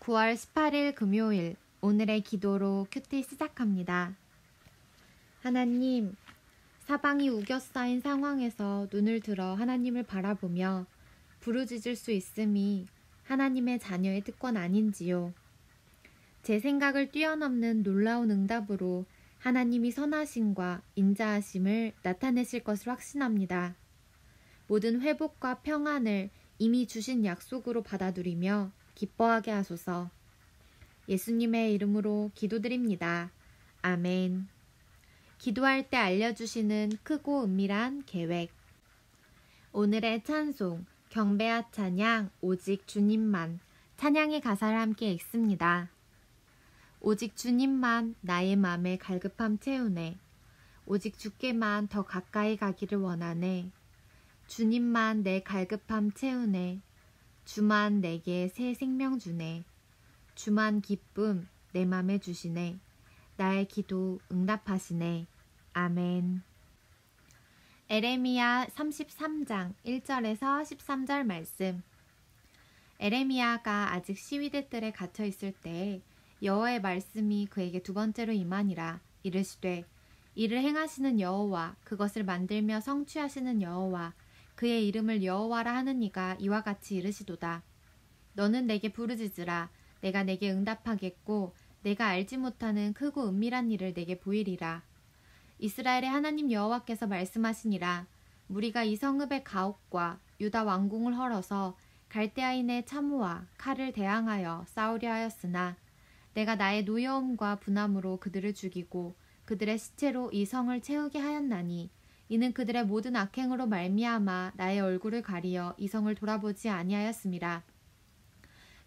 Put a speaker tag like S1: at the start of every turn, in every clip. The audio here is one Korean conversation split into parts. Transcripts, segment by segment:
S1: 9월 18일 금요일, 오늘의 기도로 큐티 시작합니다. 하나님, 사방이 우겨싸인 상황에서 눈을 들어 하나님을 바라보며 부르짖을 수 있음이 하나님의 자녀의 특권 아닌지요. 제 생각을 뛰어넘는 놀라운 응답으로 하나님이 선하심과 인자하심을 나타내실 것을 확신합니다. 모든 회복과 평안을 이미 주신 약속으로 받아들이며 기뻐하게 하소서. 예수님의 이름으로 기도드립니다. 아멘. 기도할 때 알려주시는 크고 은밀한 계획. 오늘의 찬송, 경배와 찬양, 오직 주님만. 찬양의 가사를 함께 읽습니다. 오직 주님만 나의 맘에 갈급함 채우네. 오직 주께만 더 가까이 가기를 원하네. 주님만 내 갈급함 채우네. 주만 내게 새 생명 주네. 주만 기쁨 내 맘에 주시네. 나의 기도 응답하시네. 아멘. 에레미야 33장 1절에서 13절 말씀. 에레미야가 아직 시위대 뜰에 갇혀 있을 때 여호와의 말씀이 그에게 두 번째로 임하니라. 이르시되 이를 행하시는 여호와, 그것을 만들며 성취하시는 여호와, 그의 이름을 여호와라 하는 이가 이와 같이 이르시도다. 너는 내게 부르짖으라. 내가 내게 응답하겠고 내가 알지 못하는 크고 은밀한 일을 내게 보이리라. 이스라엘의 하나님 여호와께서 말씀하시니라. 무리가 이 성읍의 가옥과 유다 왕궁을 헐어서 갈대아인의 참호와 칼을 대항하여 싸우려 하였으나 내가 나의 노여움과 분함으로 그들을 죽이고 그들의 시체로 이 성을 채우게 하였나니 이는 그들의 모든 악행으로 말미암아 나의 얼굴을 가리어 이 성을 돌아보지 아니하였음이라.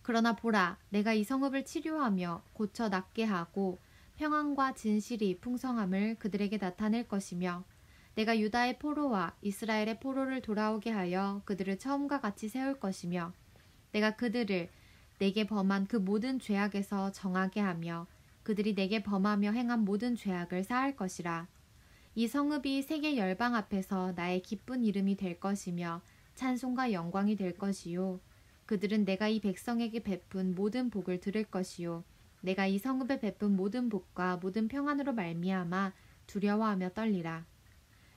S1: 그러나 보라, 내가 이 성읍을 치료하며 고쳐 낫게 하고 평안과 진실이 풍성함을 그들에게 나타낼 것이며 내가 유다의 포로와 이스라엘의 포로를 돌아오게 하여 그들을 처음과 같이 세울 것이며 내가 그들을 내게 범한 그 모든 죄악에서 정하게 하며 그들이 내게 범하며 행한 모든 죄악을 사할 것이라. 이 성읍이 세계 열방 앞에서 나의 기쁜 이름이 될 것이며 찬송과 영광이 될 것이요. 그들은 내가 이 백성에게 베푼 모든 복을 들을 것이요. 내가 이 성읍에 베푼 모든 복과 모든 평안으로 말미암아 두려워하며 떨리라.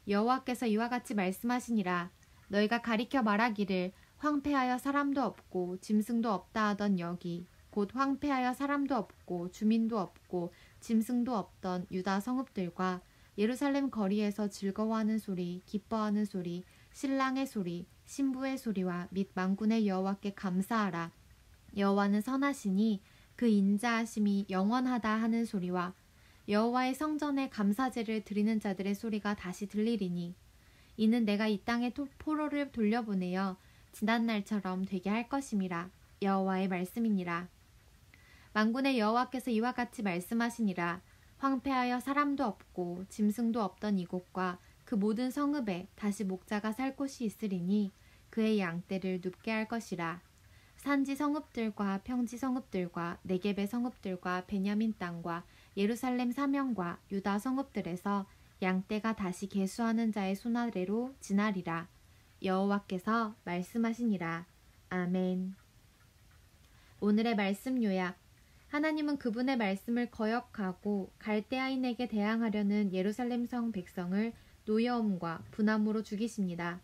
S1: 여호와께서 이와 같이 말씀하시니라. 너희가 가리켜 말하기를 황폐하여 사람도 없고 짐승도 없다 하던 여기 곧 황폐하여 사람도 없고 주민도 없고 짐승도 없던 유다 성읍들과 예루살렘 거리에서 즐거워하는 소리, 기뻐하는 소리, 신랑의 소리, 신부의 소리와 및 만군의 여호와께 감사하라. 여호와는 선하시니 그 인자하심이 영원하다 하는 소리와 여호와의 성전에 감사제를 드리는 자들의 소리가 다시 들리리니 이는 내가 이 땅에 포로를 돌려보내어 지난 날처럼 되게 할 것임이라. 여호와의 말씀이니라. 만군의 여호와께서 이와 같이 말씀하시니라. 황폐하여 사람도 없고 짐승도 없던 이곳과 그 모든 성읍에 다시 목자가 살 곳이 있으리니 그의 양떼를 눕게 할 것이라. 산지 성읍들과 평지 성읍들과 네겝의 성읍들과 베냐민 땅과 예루살렘 사명과 유다 성읍들에서 양떼가 다시 계수하는 자의 손 아래로 지나리라. 여호와께서 말씀하시니라. 아멘. 오늘의 말씀 요약. 하나님은 그분의 말씀을 거역하고 갈대아인에게 대항하려는 예루살렘 성 백성을 노여움과 분함으로 죽이십니다.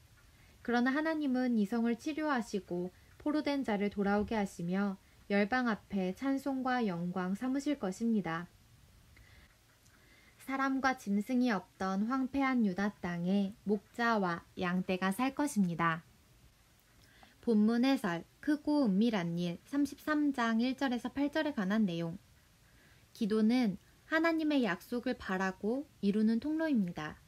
S1: 그러나 하나님은 이 성을 치료하시고 포로된 자를 돌아오게 하시며 열방 앞에 찬송과 영광 삼으실 것입니다. 사람과 짐승이 없던 황폐한 유다 땅에 목자와 양떼가 살 것입니다. 본문 해설, 크고 은밀한 일 33장 1절에서 8절에 관한 내용. 기도는 하나님의 약속을 바라고 이루는 통로입니다.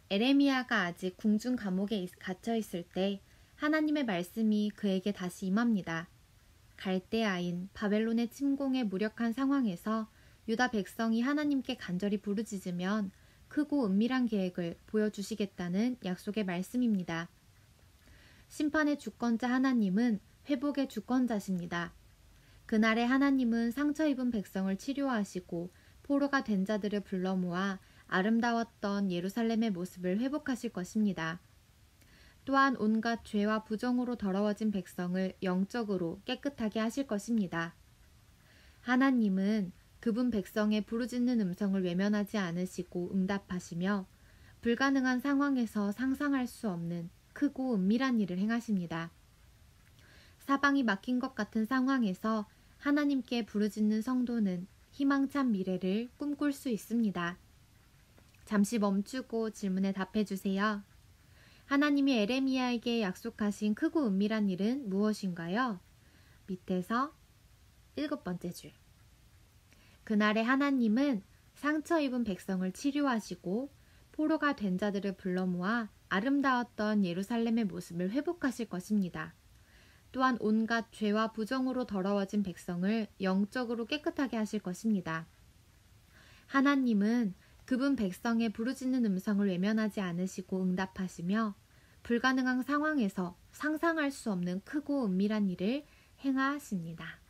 S1: 에레미야가 아직 궁중 감옥에 갇혀 있을 때 하나님의 말씀이 그에게 다시 임합니다. 갈대아인 바벨론의 침공에 무력한 상황에서 유다 백성이 하나님께 간절히 부르짖으면 크고 은밀한 계획을 보여주시겠다는 약속의 말씀입니다. 심판의 주권자 하나님은 회복의 주권자십니다. 그날에 하나님은 상처 입은 백성을 치료하시고 포로가 된 자들을 불러 모아 아름다웠던 예루살렘의 모습을 회복하실 것입니다. 또한 온갖 죄와 부정으로 더러워진 백성을 영적으로 깨끗하게 하실 것입니다. 하나님은 그분 백성의 부르짖는 음성을 외면하지 않으시고 응답하시며 불가능한 상황에서 상상할 수 없는 크고 은밀한 일을 행하십니다. 사방이 막힌 것 같은 상황에서 하나님께 부르짖는 성도는 희망찬 미래를 꿈꿀 수 있습니다. 잠시 멈추고 질문에 답해 주세요. 하나님이 에레미야에게 약속하신 크고 은밀한 일은 무엇인가요? 밑에서 7번째 줄. 그날에 하나님은 상처 입은 백성을 치료하시고 포로가 된 자들을 불러 모아 아름다웠던 예루살렘의 모습을 회복하실 것입니다. 또한 온갖 죄와 부정으로 더러워진 백성을 영적으로 깨끗하게 하실 것입니다. 하나님은 그분 백성의 부르짖는 음성을 외면하지 않으시고 응답하시며 불가능한 상황에서 상상할 수 없는 크고 은밀한 일을 행하십니다.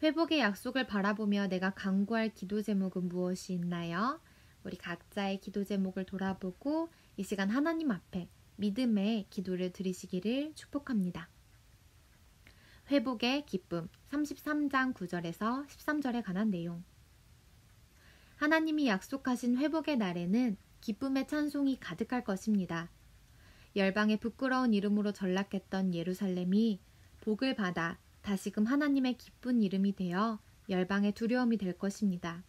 S1: 회복의 약속을 바라보며 내가 간구할 기도 제목은 무엇이 있나요? 우리 각자의 기도 제목을 돌아보고 이 시간 하나님 앞에 믿음의 기도를 드리시기를 축복합니다. 회복의 기쁨 33장 9절에서 13절에 관한 내용. 하나님이 약속하신 회복의 날에는 기쁨의 찬송이 가득할 것입니다. 열방의 부끄러운 이름으로 전락했던 예루살렘이 복을 받아 다시금 하나님의 기쁜 이름이 되어 열방의 두려움이 될 것입니다.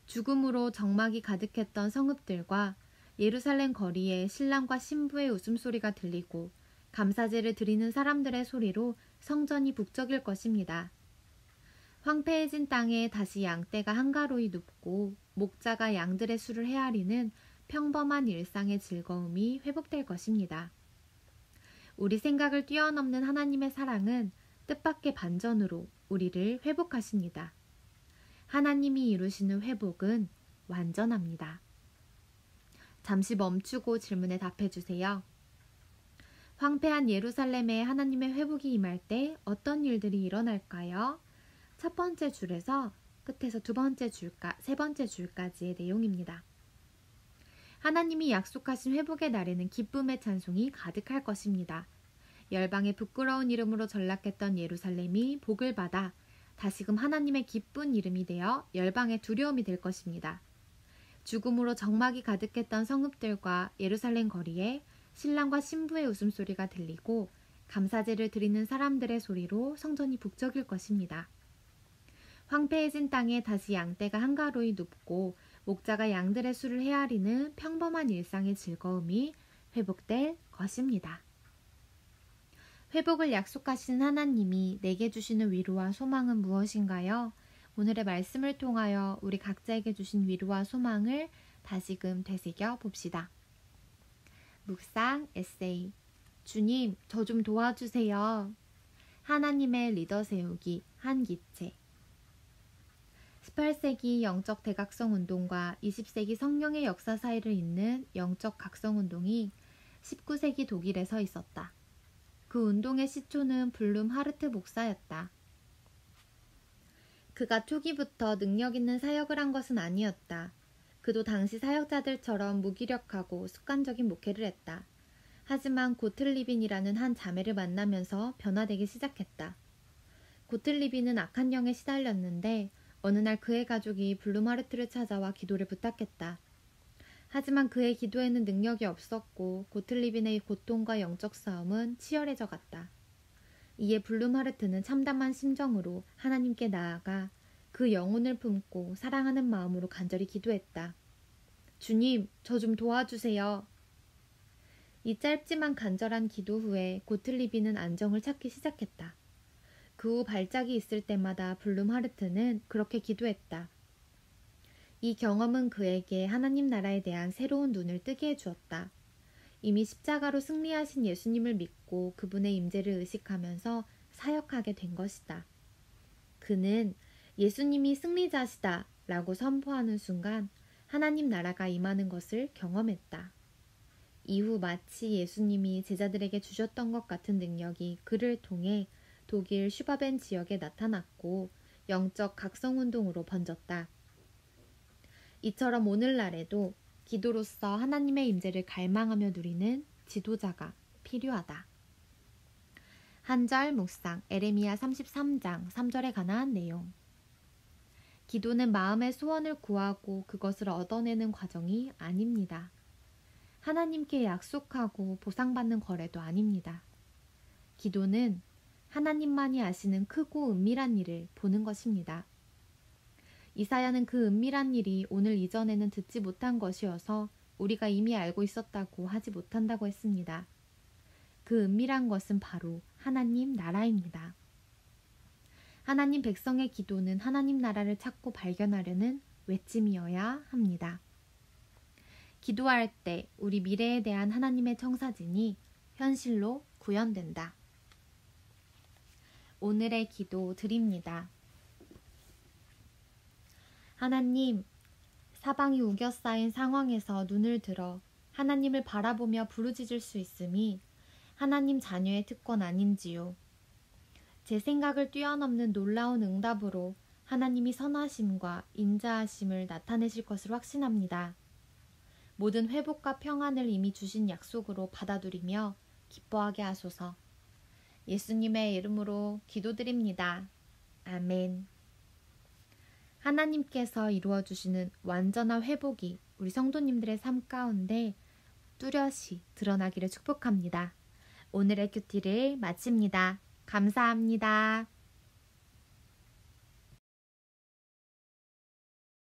S1: 죽음으로 적막이 가득했던 성읍들과 예루살렘 거리에 신랑과 신부의 웃음소리가 들리고 감사제를 드리는 사람들의 소리로 성전이 북적일 것입니다. 황폐해진 땅에 다시 양떼가 한가로이 눕고 목자가 양들의 수를 헤아리는 평범한 일상의 즐거움이 회복될 것입니다. 우리 생각을 뛰어넘는 하나님의 사랑은 뜻밖의 반전으로 우리를 회복하십니다. 하나님이 이루시는 회복은 완전합니다. 잠시 멈추고 질문에 답해 주세요. 황폐한 예루살렘에 하나님의 회복이 임할 때 어떤 일들이 일어날까요? 첫 번째 줄에서 끝에서 세 번째 줄까지의 내용입니다. 하나님이 약속하신 회복의 날에는 기쁨의 찬송이 가득할 것입니다. 열방의 부끄러운 이름으로 전락했던 예루살렘이 복을 받아 다시금 하나님의 기쁜 이름이 되어 열방의 두려움이 될 것입니다. 죽음으로 적막이 가득했던 성읍들과 예루살렘 거리에 신랑과 신부의 웃음소리가 들리고 감사제를 드리는 사람들의 소리로 성전이 북적일 것입니다. 황폐해진 땅에 다시 양떼가 한가로이 눕고 목자가 양들의 수를 헤아리는 평범한 일상의 즐거움이 회복될 것입니다. 회복을 약속하시는 하나님이 내게 주시는 위로와 소망은 무엇인가요? 오늘의 말씀을 통하여 우리 각자에게 주신 위로와 소망을 다시금 되새겨 봅시다. 묵상 에세이. 주님, 저 좀 도와주세요. 하나님의 리더 세우기 한기채. 18세기 영적 대각성 운동과 20세기 성령의 역사 사이를 잇는 영적 각성 운동이 19세기 독일에서 있었다. 그 운동의 시초는 블룸 하르트 목사였다. 그가 초기부터 능력 있는 사역을 한 것은 아니었다. 그도 당시 사역자들처럼 무기력하고 습관적인 목회를 했다. 하지만 고틀리빈이라는 한 자매를 만나면서 변화되기 시작했다. 고틀리빈은 악한 영에 시달렸는데 어느 날 그의 가족이 블룸하르트를 찾아와 기도를 부탁했다. 하지만 그의 기도에는 능력이 없었고 고틀리빈의 고통과 영적 싸움은 치열해져 갔다. 이에 블룸하르트는 참담한 심정으로 하나님께 나아가 그 영혼을 품고 사랑하는 마음으로 간절히 기도했다. 주님, 저 좀 도와주세요. 이 짧지만 간절한 기도 후에 고틀리빈은 안정을 찾기 시작했다. 그 후 발작이 있을 때마다 블룸하르트는 그렇게 기도했다. 이 경험은 그에게 하나님 나라에 대한 새로운 눈을 뜨게 해주었다. 이미 십자가로 승리하신 예수님을 믿고 그분의 임재를 의식하면서 사역하게 된 것이다. 그는 예수님이 승리자시다 라고 선포하는 순간 하나님 나라가 임하는 것을 경험했다. 이후 마치 예수님이 제자들에게 주셨던 것 같은 능력이 그를 통해 독일 슈바벤 지역에 나타났고 영적 각성운동으로 번졌다. 이처럼 오늘날에도 기도로서 하나님의 임재를 갈망하며 누리는 지도자가 필요하다. 한절 묵상 에레미야 33장 3절에 관한 내용. 기도는 마음의 소원을 구하고 그것을 얻어내는 과정이 아닙니다. 하나님께 약속하고 보상받는 거래도 아닙니다. 기도는 하나님만이 아시는 크고 은밀한 일을 보는 것입니다. 이사야는 그 은밀한 일이 오늘 이전에는 듣지 못한 것이어서 우리가 이미 알고 있었다고 하지 못한다고 했습니다. 그 은밀한 것은 바로 하나님 나라입니다. 하나님 백성의 기도는 하나님 나라를 찾고 발견하려는 외침이어야 합니다. 기도할 때 우리 미래에 대한 하나님의 청사진이 현실로 구현된다. 오늘의 기도 드립니다. 하나님, 사방이 우겨싸인 상황에서 눈을 들어 하나님을 바라보며 부르짖을 수 있음이 하나님 자녀의 특권 아닌지요. 제 생각을 뛰어넘는 놀라운 응답으로 하나님이 선하심과 인자하심을 나타내실 것을 확신합니다. 모든 회복과 평안을 이미 주신 약속으로 받아들이며 기뻐하게 하소서. 예수님의 이름으로 기도드립니다. 아멘. 하나님께서 이루어주시는 완전한 회복이 우리 성도님들의 삶 가운데 뚜렷이 드러나기를 축복합니다. 오늘의 큐티를 마칩니다. 감사합니다.